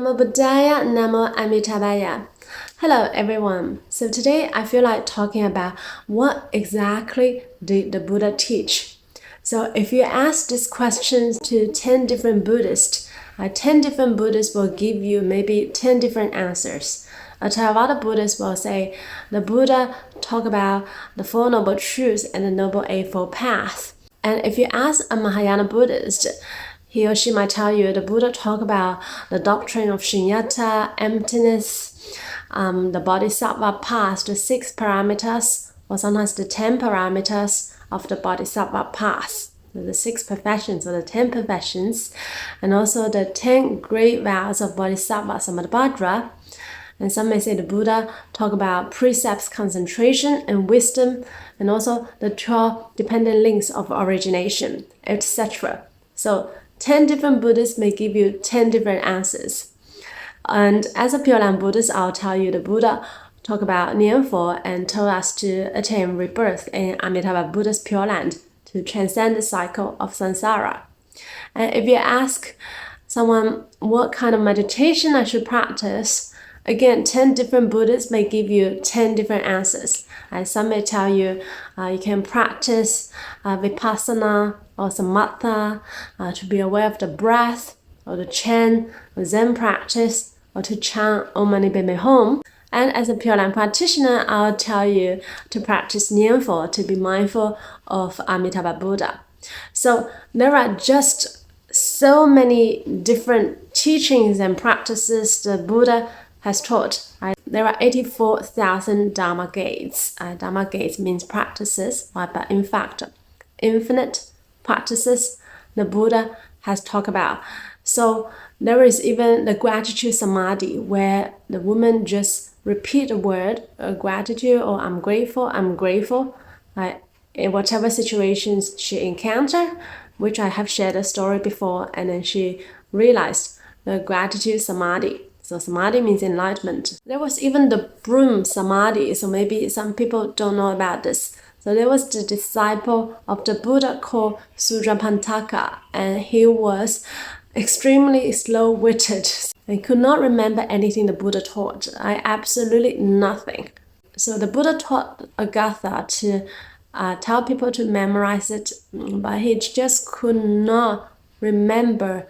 Namo Buddhaya, Namo Amitabha. Hello everyone. So today I feel like talking about what exactly did the Buddha teach. So if you ask these questions to 10 different Buddhists, 10 different Buddhists will give you maybe 10 different answers. A Theravada Buddhist will say the Buddha talk about the Four Noble Truths and the Noble Eightfold Path. And if you ask a Mahayana Buddhist, he or she might tell you the Buddha talk about the doctrine of shunyata, emptiness, the Bodhisattva path, the 6 parameters, or sometimes the 10 parameters of the Bodhisattva path, the 6 perfections or the 10 perfections, and also the 10 great vows of Bodhisattva Samantabhadra. And some may say the Buddha talk about precepts, concentration, and wisdom, and also the 12 dependent links of origination, etc. So 10 different Buddhists may give you 10 different answers. And as a Pure Land Buddhist, I'll tell you the Buddha talk about Nianfo and told us to attain rebirth in Amitabha Buddha's Pure Land to transcend the cycle of samsara. And if you ask someone what kind of meditation I should practice, again, 10 different Buddhists may give you 10 different answers. And some may tell you you can practice vipassana or samatha to be aware of the breath, or to chant or Zen practice, or to chant Om Mani Padme Hum. And as a Pure Land practitioner, I'll tell you to practice Nianfo, to be mindful of Amitabha Buddha. So there are just so many different teachings and practices the Buddha has taught. There are 84,000 Dharma gates. Dharma gates means practices, but in fact, infinite practices the Buddha has talked about. So there is even the gratitude samadhi, where the woman just repeat the word gratitude or I'm grateful, in whatever situations she encountered, which I have shared a story before, and then she realized the gratitude samadhi. So samadhi means enlightenment. There was even the broom samadhi, so maybe some people don't know about this. So there was the disciple of the Buddha called Sudrapantaka, and he was extremely slow-witted. He could not remember anything the Buddha taught, absolutely nothing. So the Buddha taught Agatha to tell people to memorize it, but he just could not remember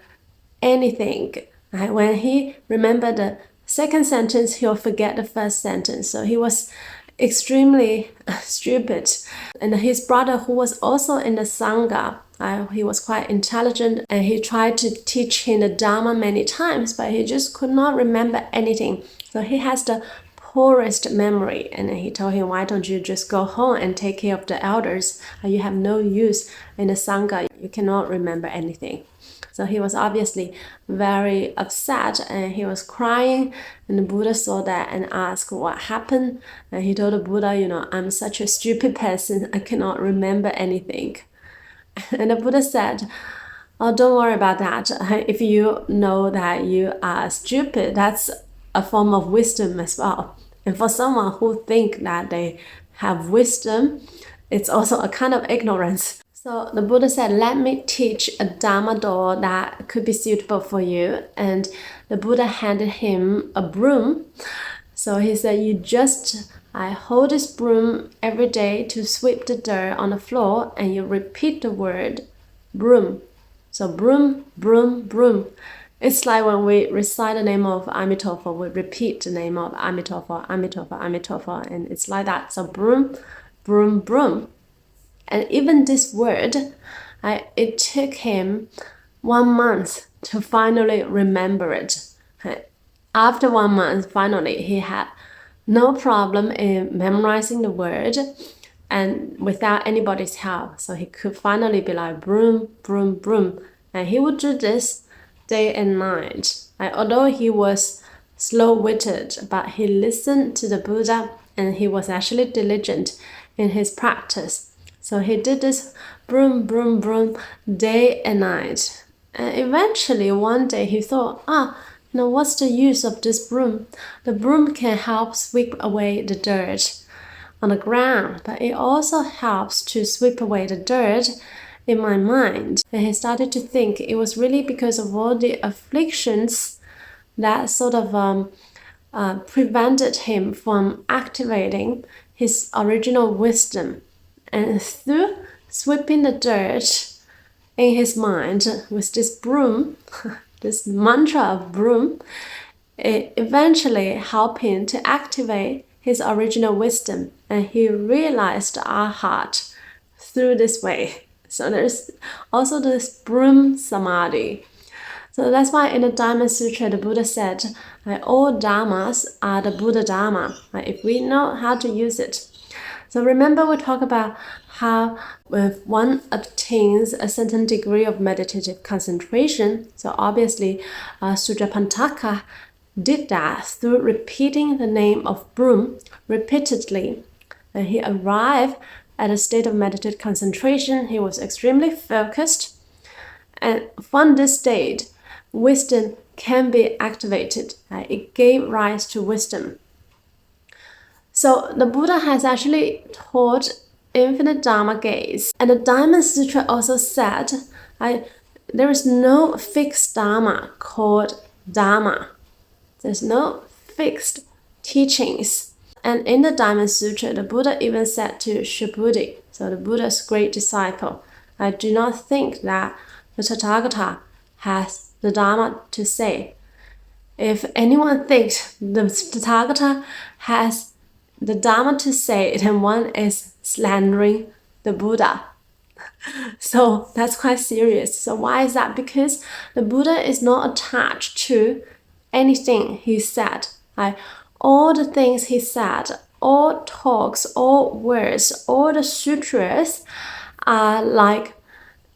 anything. When he remembered the second sentence, he'll forget the first sentence. So he was extremely stupid. And his brother, who was also in the Sangha, he was quite intelligent, and he tried to teach him the Dharma many times, but he just could not remember anything. So he has the poorest memory, and he told him, why don't you just go home and take care of the elders? You have no use in the Sangha, you cannot remember anything. So he was obviously very upset, and he was crying, and the Buddha saw that and asked what happened. And he told the Buddha, I'm such a stupid person, I cannot remember anything. And the Buddha said, oh, don't worry about that. If you know that you are stupid, that's a form of wisdom as well. And for someone who think that they have wisdom, it's also a kind of ignorance. So the Buddha said, let me teach a Dharma door that could be suitable for you. And the Buddha handed him a broom. So he said, you just hold this broom every day to sweep the dirt on the floor, and you repeat the word broom. So broom, broom, broom. It's like when we recite the name of Amitofo, we repeat the name of Amitofo, Amitofo, Amitofo, and it's like that. So broom, broom, broom. And even this word, it took him 1 month to finally remember it. After 1 month, finally, he had no problem in memorizing the word and without anybody's help. So he could finally be like, broom, broom, broom. And he would do this day and night. Although he was slow-witted, but he listened to the Buddha, and he was actually diligent in his practice. So he did this broom, broom, broom day and night. And eventually, one day he thought, what's the use of this broom? The broom can help sweep away the dirt on the ground, but it also helps to sweep away the dirt in my mind. And he started to think it was really because of all the afflictions that sort of prevented him from activating his original wisdom. And through sweeping the dirt in his mind with this broom, this mantra of broom, it eventually helped him to activate his original wisdom, and he realized our heart through this way. So there's also this broom samadhi. So that's why in the Diamond Sutra, the Buddha said, all dharmas are the Buddha Dharma, if we know how to use it. So remember we talked about how if one obtains a certain degree of meditative concentration, so obviously Sutrapantaka did that through repeating the name of broom repeatedly. And he arrived at a state of meditative concentration. He was extremely focused. And from this state, wisdom can be activated. It gave rise to wisdom. So the Buddha has actually taught infinite Dharma gaze. And the Diamond Sutra also said, there is no fixed Dharma called Dharma. There's no fixed teachings. And in the Diamond Sutra, the Buddha even said to Subhuti, so the Buddha's great disciple, I do not think that the Tathagata has the Dharma to say. If anyone thinks the Tathagata has the Dharma to say, then one is slandering the Buddha. So that's quite serious. So why is that? Because the Buddha is not attached to anything he said. All the things he said, all talks, all words, all the sutras are like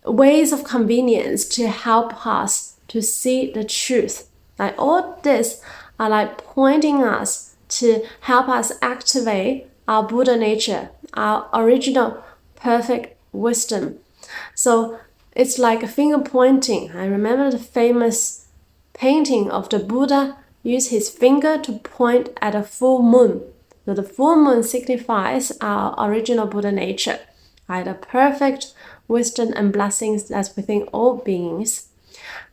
ways of convenience to help us to see the truth. All this are like pointing us to help us activate our Buddha nature, our original perfect wisdom. So it's like a finger pointing. I remember the famous painting of the Buddha used his finger to point at a full moon. So the full moon signifies our original Buddha nature, the perfect wisdom and blessings that's within all beings.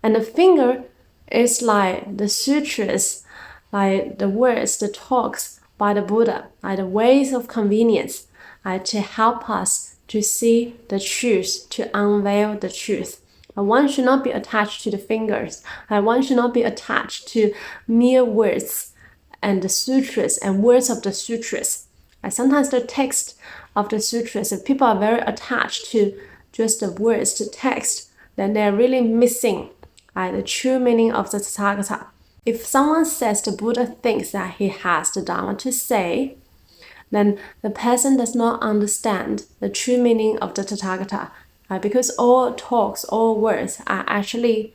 And the finger is like the sutras, like the words, the talks by the Buddha, the ways of convenience, to help us to see the truth, to unveil the truth. One should not be attached to the fingers. One should not be attached to mere words and the sutras and words of the sutras. Sometimes the text of the sutras, if people are very attached to just the words, the text, then they're really missing the true meaning of the Tathagata. If someone says the Buddha thinks that he has the Dharma to say, then the person does not understand the true meaning of the Tathagata. Because all talks, all words are actually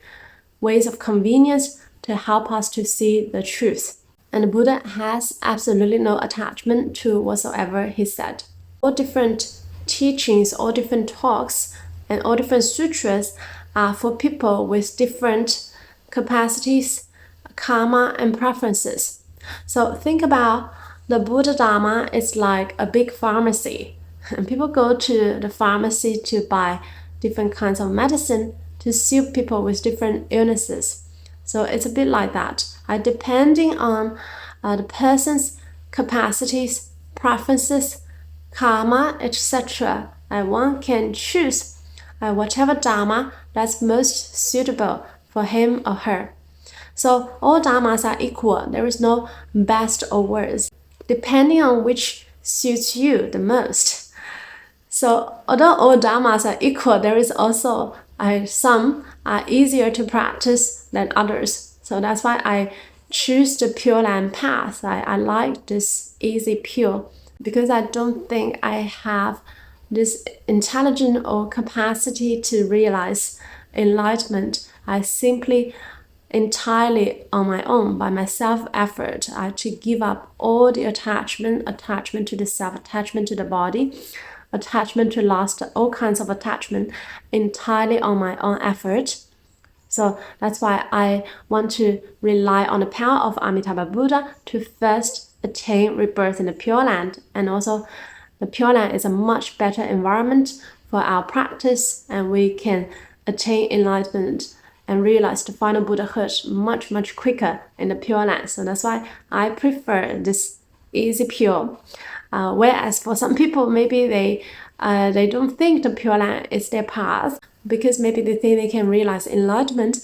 ways of convenience to help us to see the truth. And the Buddha has absolutely no attachment to whatsoever he said. All different teachings, all different talks, and all different sutras are for people with different capacities, karma, and preferences. So think about the Buddha Dharma is like a big pharmacy. And people go to the pharmacy to buy different kinds of medicine to suit people with different illnesses. So it's a bit like that. Depending on the person's capacities, preferences, karma, etc., one can choose whatever Dharma that's most suitable for him or her. So all Dharmas are equal. There is no best or worst, depending on which suits you the most. So although all dharmas are equal, there is also some are easier to practice than others. So that's why I choose the Pure Land path. I like this easy pure because I don't think I have this intelligence or capacity to realize enlightenment. I simply entirely on my own, by my self-effort, to give up all the attachment to the self, attachment to the body, attachment to lust, all kinds of attachment entirely on my own effort. So that's why I want to rely on the power of Amitabha Buddha to first attain rebirth in the Pure Land. And also the Pure Land is a much better environment for our practice, and we can attain enlightenment and realize the final Buddhahood much, much quicker in the Pure Land. So that's why I prefer this easy pure. Whereas for some people, maybe they don't think the Pure Land is their path, because maybe they think they can realize enlightenment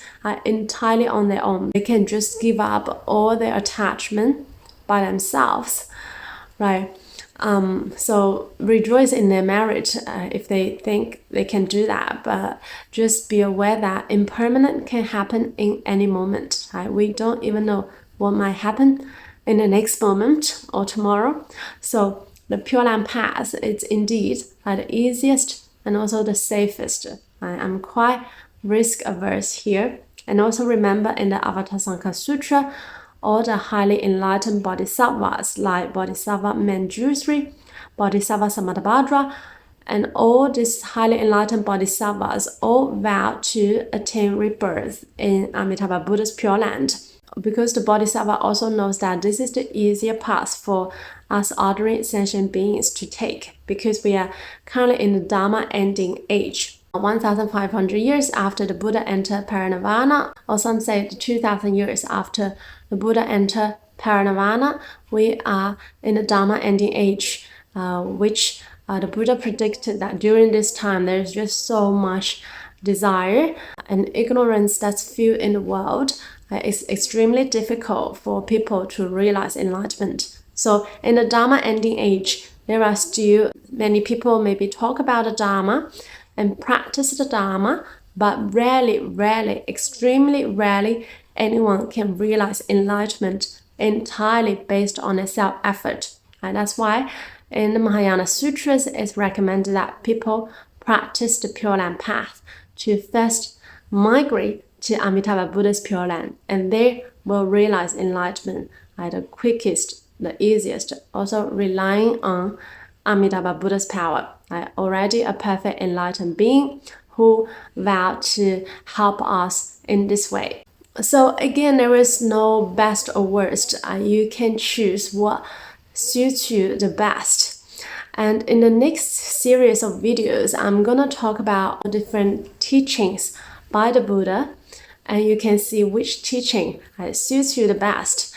entirely on their own. They can just give up all their attachment by themselves, right? So rejoice in their merit if they think they can do that, but just be aware that impermanent can happen in any moment, right? We don't even know what might happen in the next moment or tomorrow. So the Pure Land path is indeed the easiest and also the safest. I'm quite risk averse here. And also remember, in the Avatamsaka Sutra, all the highly enlightened bodhisattvas like Bodhisattva Manjushri, Bodhisattva Samantabhadra, and all these highly enlightened bodhisattvas all vow to attain rebirth in Amitabha Buddha's Pure Land. Because the Bodhisattva also knows that this is the easier path for us ordinary sentient beings to take, because we are currently in the Dharma ending age. 1,500 years after the Buddha entered Parinirvana, or some say 2,000 years after the Buddha entered Parinirvana, we are in the Dharma ending age, which the Buddha predicted that during this time there is just so much desire and ignorance that's filled in the world. It's extremely difficult for people to realize enlightenment. So in the Dharma ending age, there are still many people maybe talk about the Dharma and practice the Dharma, but rarely, extremely rarely, anyone can realize enlightenment entirely based on a self-effort. And that's why in the Mahayana Sutras, it's recommended that people practice the Pure Land path to first migrate to Amitabha Buddha's Pure Land, and they will realize enlightenment the quickest, the easiest, also relying on Amitabha Buddha's power, already a perfect enlightened being who vowed to help us in this way. So again, there is no best or worst. You can choose what suits you the best. And in the next series of videos, I'm gonna talk about different teachings by the Buddha, and you can see which teaching suits you the best.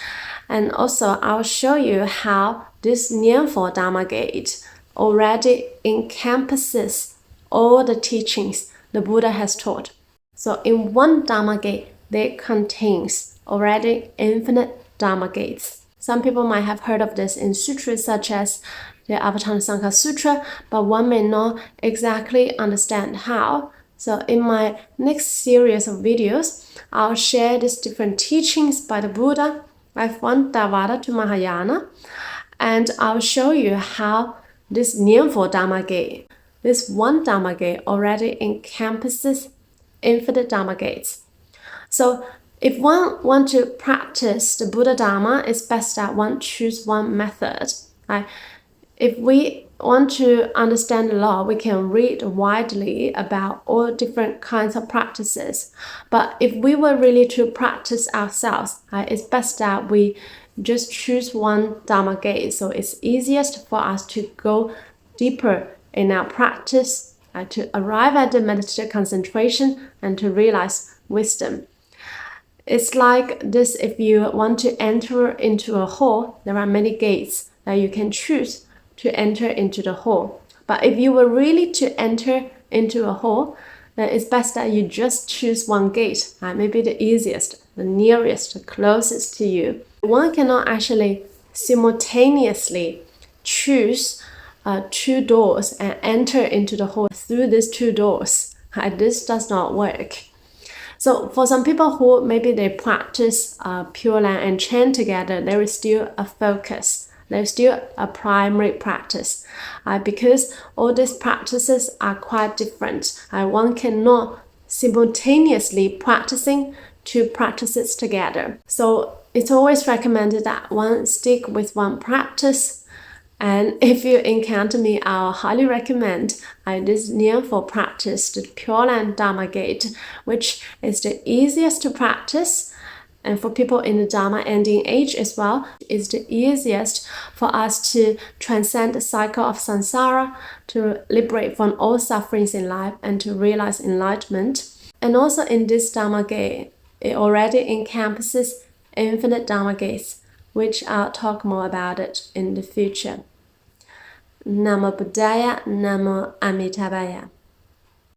And also, I'll show you how this Nianfo Dharma Gate already encompasses all the teachings the Buddha has taught. So in one Dharma Gate, there contains already infinite Dharma Gates. Some people might have heard of this in sutras such as the Avatamsaka Sutra, but one may not exactly understand how. So in my next series of videos, I'll share these different teachings by the Buddha, from Theravada to Mahayana, and I'll show you how this Nianfo Dharma Gate, this one Dharma Gate already encompasses infinite Dharma Gates. So if one wants to practice the Buddha Dharma, it's best that one choose one method. If we want to understand the law, we can read widely about all different kinds of practices. But if we were really to practice ourselves, it's best that we just choose one Dharma Gate. So it's easiest for us to go deeper in our practice, to arrive at the meditative concentration and to realize wisdom. It's like this: if you want to enter into a hall, there are many gates that you can choose to enter into the hall. But if you were really to enter into a hall, then it's best that you just choose one gate, maybe the easiest, the nearest, the closest to you. One cannot actually simultaneously choose two doors and enter into the hall through these two doors. This does not work. So for some people who maybe they practice Pure Land and chant together, there is still a focus. There's still a primary practice, because all these practices are quite different. One cannot simultaneously practicing two practices together. So it's always recommended that one stick with one practice. And if you encounter me, I'll highly recommend this Nianfo practice, the Pure Land Dharma Gate, which is the easiest to practice. And for people in the Dharma ending age as well, it's the easiest for us to transcend the cycle of samsara, to liberate from all sufferings in life, and to realize enlightenment. And also in this Dharma gate, it already encompasses infinite Dharma gates, which I'll talk more about it in the future. Namo Buddhaya, Namo Amitabha.